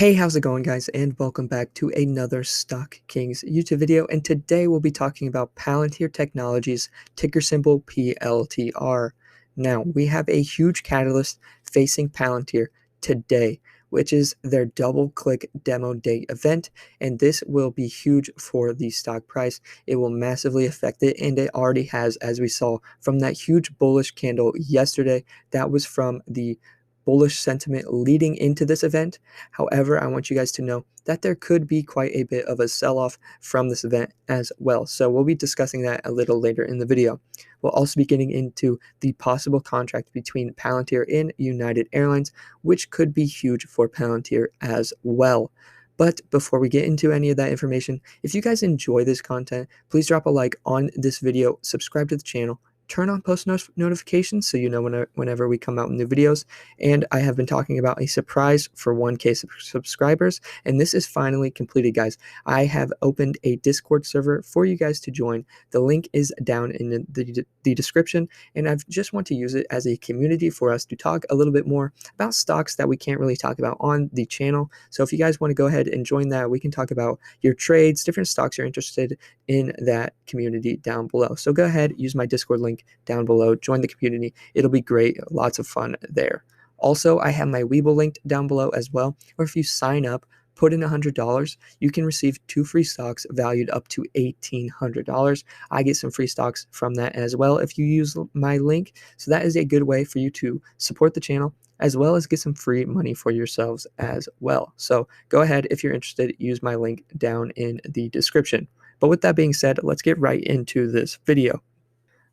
Hey, how's it going, guys? And welcome back to another Stock Kings YouTube video. And today we'll be talking about Palantir Technologies, ticker symbol PLTR. Now, we have a huge catalyst facing Palantir today, which is their double-click demo day event. And this will be huge for the stock price. It will massively affect it, and it already has, as we saw from that huge bullish candle yesterday. That was from the bullish sentiment leading into this event. However, I want you guys to know that there could be quite a bit of a sell-off from this event as well. So we'll be discussing that a little later in the video. We'll also be getting into the possible contract between Palantir and United Airlines, which could be huge for Palantir as well. But before we get into any of that information, if you guys enjoy this content, please drop a like on this video, subscribe to the channel, turn on post notifications so you know whenever we come out with new videos. And I have been talking about a surprise for 1K subscribers, and this is finally completed, guys. I have opened a Discord server for you guys to join. The link is down in the description, and I just want to use it as a community for us to talk a little bit more about stocks that we can't really talk about on the channel. So if you guys want to go ahead and join that, we can talk about your trades, different stocks you're interested in that community down below. So go ahead, use my Discord link down below, join the community. It'll be great, lots of fun there. Also, I have my Webull linked down below as well, or if you sign up, put in $100, you can receive 2 free stocks valued up to $1,800. I get some free stocks from that as well if you use my link. So that is a good way for you to support the channel as well as get some free money for yourselves as well. So go ahead, if you're interested, use my link down in the description. But with that being said, let's get right into this video.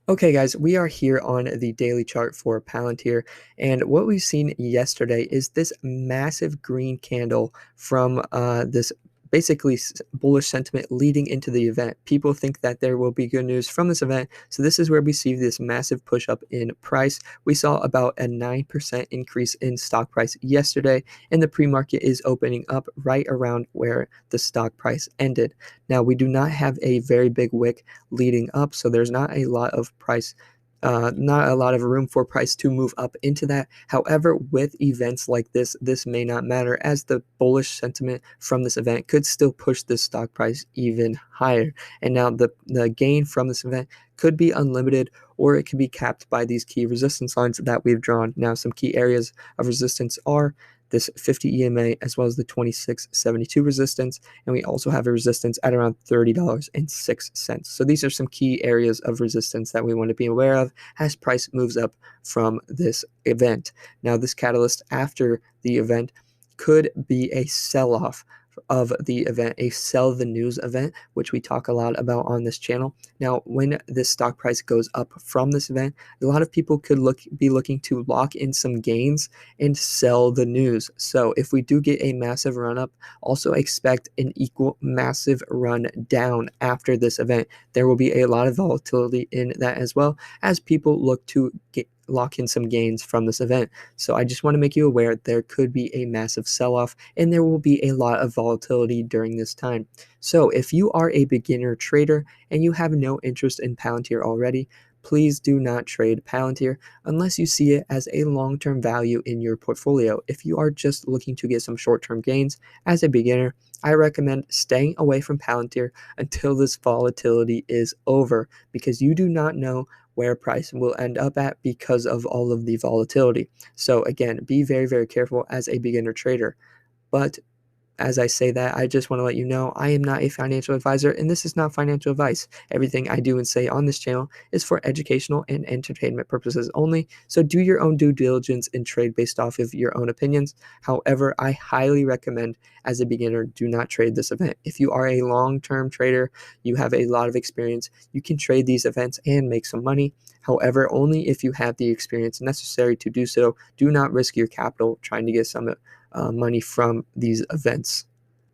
Okay, guys, we are here on the daily chart for Palantir, and what we've seen yesterday is this massive green candle from this basically bullish sentiment leading into the event. People think that there will be good news from this event, so this is where we see this massive push up in price. We saw about a 9% increase in stock price yesterday, and the pre-market is opening up right around where the stock price ended. Now, we do not have a very big wick leading up, so there's not a lot of not a lot of room for price to move up into that. However, with events like this may not matter, as the bullish sentiment from this event could still push the stock price even higher. And now the gain from this event could be unlimited, or it could be capped by these key resistance lines that we've drawn. Now, some key areas of resistance are this 50 EMA as well as the 2672 resistance, and we also have a resistance at around $30.06. So these are some key areas of resistance that we want to be aware of as price moves up from this event. Now, this catalyst after the event could be a sell-off of the event, a sell the news event, which we talk a lot about on this channel. Now, when this stock price goes up from this event, a lot of people could be looking to lock in some gains and sell the news. So if we do get a massive run up, also expect an equal massive run down after this event. There will be a lot of volatility in that as well, as people look to lock in some gains from this event. So I just want to make you aware there could be a massive sell-off, and there will be a lot of volatility during this time. So if you are a beginner trader and you have no interest in Palantir already, please do not trade Palantir unless you see it as a long-term value in your portfolio. If you are just looking to get some short-term gains as a beginner, I recommend staying away from Palantir until this volatility is over, because you do not know where price will end up at because of all of the volatility. So again, be very, very careful as a beginner trader. But as I say that, I just want to let you know I am not a financial advisor, and this is not financial advice. Everything I do and say on this channel is for educational and entertainment purposes only. So do your own due diligence and trade based off of your own opinions. However, I highly recommend, as a beginner, do not trade this event. If you are a long-term trader, you have a lot of experience, you can trade these events and make some money. However, only if you have the experience necessary to do so. Do not risk your capital trying to get some money from these events.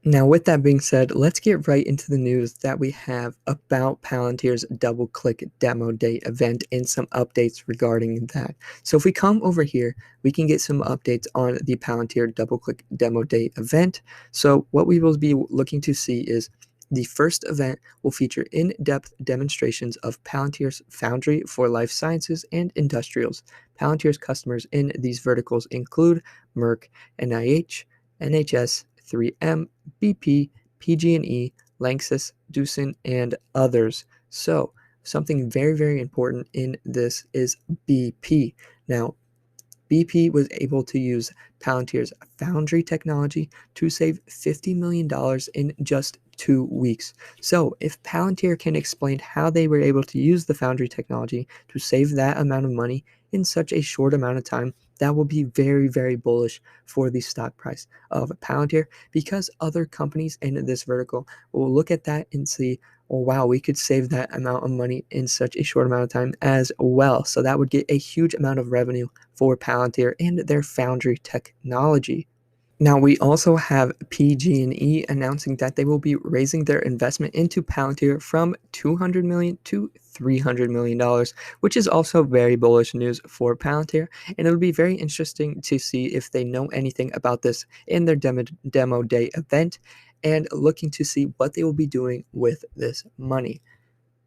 Now, with that being said, let's get right into the news that we have about Palantir's double-click demo day event and some updates regarding that. So if we come over here, we can get some updates on the Palantir double-click demo day event. So what we will be looking to see is the first event will feature in-depth demonstrations of Palantir's Foundry for life sciences and industrials. Palantir's customers in these verticals include Merck, NIH, NHS, 3M, BP, PG&E, Lanxess, Doosan, and others. So something very, very important in this is BP. Now, BP was able to use Palantir's Foundry technology to save $50 million in just 2 weeks. So, if Palantir can explain how they were able to use the Foundry technology to save that amount of money in such a short amount of time, that will be very, very bullish for the stock price of Palantir, because other companies in this vertical will look at that and see, oh wow, we could save that amount of money in such a short amount of time as well. So that would get a huge amount of revenue for Palantir and their Foundry technology. Now, we also have PG&E announcing that they will be raising their investment into Palantir from $200 million to $300 million, which is also very bullish news for Palantir. And it'll be very interesting to see if they know anything about this in their demo day event, and looking to see what they will be doing with this money.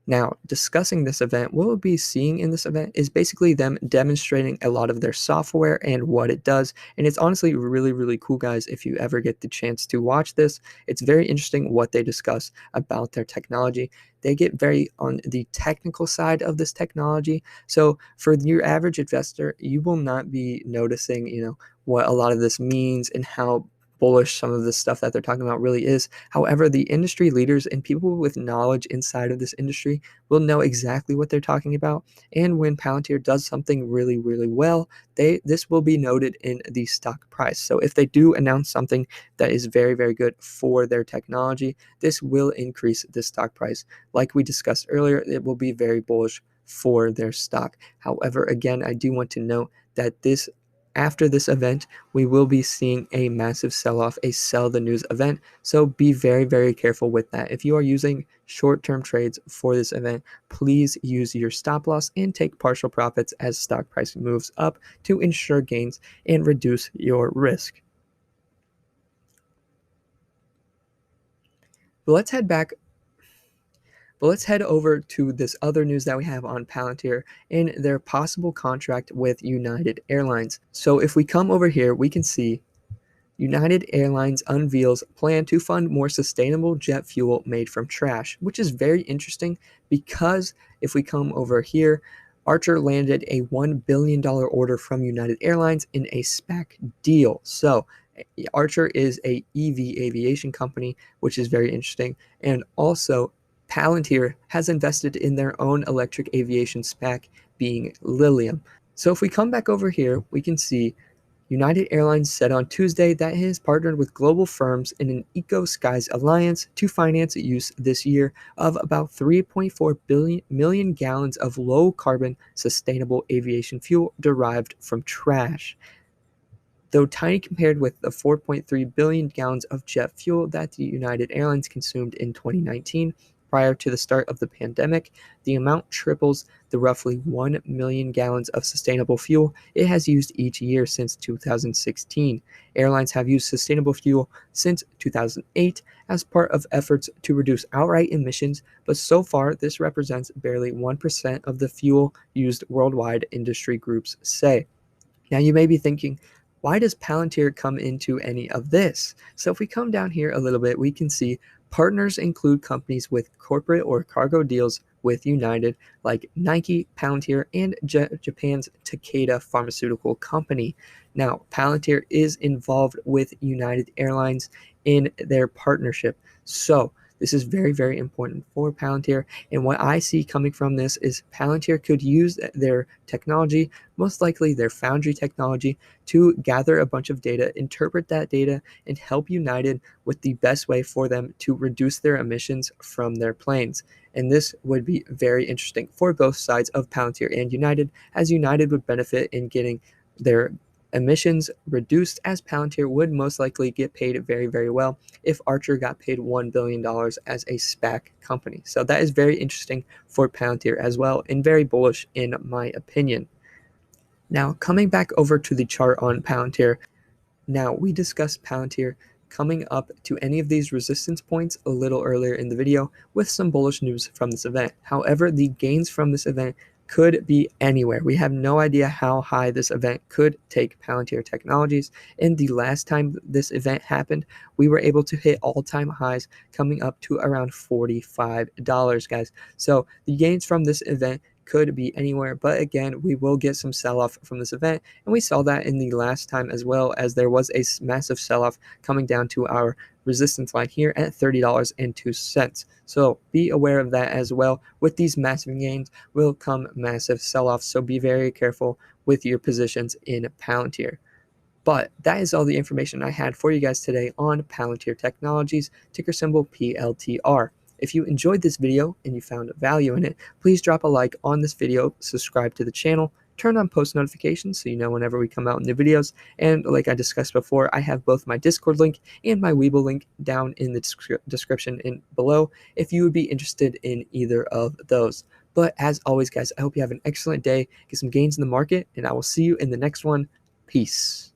Now, discussing this event, what we'll be seeing in this event is basically them demonstrating a lot of their software and what it does. And it's honestly really, really cool, guys. If you ever get the chance to watch this, it's very interesting what they discuss about their technology. They get very on the technical side of this technology. So for your average investor, you will not be noticing, what a lot of this means and how bullish some of the stuff that they're talking about really is. However, the industry leaders and people with knowledge inside of this industry will know exactly what they're talking about. And when Palantir does something really, really well, this will be noted in the stock price. So if they do announce something that is very, very good for their technology, this will increase the stock price. Like we discussed earlier, it will be very bullish for their stock. However, again, I do want to note that after this event, we will be seeing a massive sell-off, a sell the news event. So be very, very careful with that. If you are using short-term trades for this event, please use your stop loss and take partial profits as stock price moves up to ensure gains and reduce your risk. But let's head over to this other news that we have on Palantir and their possible contract with United Airlines. So if we come over here, we can see United Airlines unveils plan to fund more sustainable jet fuel made from trash, which is very interesting because if we come over here, Archer landed a $1 billion order from United Airlines in a SPAC deal. So Archer is a EV aviation company, which is very interesting. And also Palantir has invested in their own electric aviation SPAC, being Lilium. So if we come back over here, we can see United Airlines said on Tuesday that it has partnered with global firms in an Eco Skies alliance to finance use this year of about 3.4 million gallons of low-carbon sustainable aviation fuel derived from trash. Though tiny compared with the 4.3 billion gallons of jet fuel that the United Airlines consumed in 2019, prior to the start of the pandemic, the amount triples the roughly 1 million gallons of sustainable fuel it has used each year since 2016. Airlines have used sustainable fuel since 2008 as part of efforts to reduce outright emissions, but so far this represents barely 1% of the fuel used worldwide, industry groups say. Now you may be thinking, why does Palantir come into any of this? So if we come down here a little bit, we can see partners include companies with corporate or cargo deals with United, like Nike, Palantir, and Japan's Takeda Pharmaceutical Company. Now, Palantir is involved with United Airlines in their partnership. So this is very, very important for Palantir. And what I see coming from this is Palantir could use their technology, most likely their Foundry technology, to gather a bunch of data, interpret that data, and help United with the best way for them to reduce their emissions from their planes. And this would be very interesting for both sides of Palantir and United, as United would benefit in getting their emissions reduced, as Palantir would most likely get paid very, very well if Archer got paid $1 billion as a SPAC company. So that is very interesting for Palantir as well, and very bullish in my opinion. Now, coming back over to the chart on Palantir, now we discussed Palantir coming up to any of these resistance points a little earlier in the video with some bullish news from this event. However, the gains from this event could be anywhere. We have no idea how high this event could take Palantir Technologies. And the last time this event happened, we were able to hit all-time highs coming up to around $45, guys. So the gains from this event could be anywhere, but again, we will get some sell-off from this event, and we saw that in the last time as well, as there was a massive sell-off coming down to our resistance line here at $30.02. So be aware of that as well. With these massive gains will come massive sell-offs, so be very careful with your positions in Palantir. But that is all the information I had for you guys today on Palantir Technologies, ticker symbol PLTR. If you enjoyed this video and you found value in it, please drop a like on this video, subscribe to the channel, turn on post notifications so you know whenever we come out new videos, and like I discussed before, I have both my Discord link and my Webull link down in the description below if you would be interested in either of those. But as always, guys, I hope you have an excellent day, get some gains in the market, and I will see you in the next one. Peace.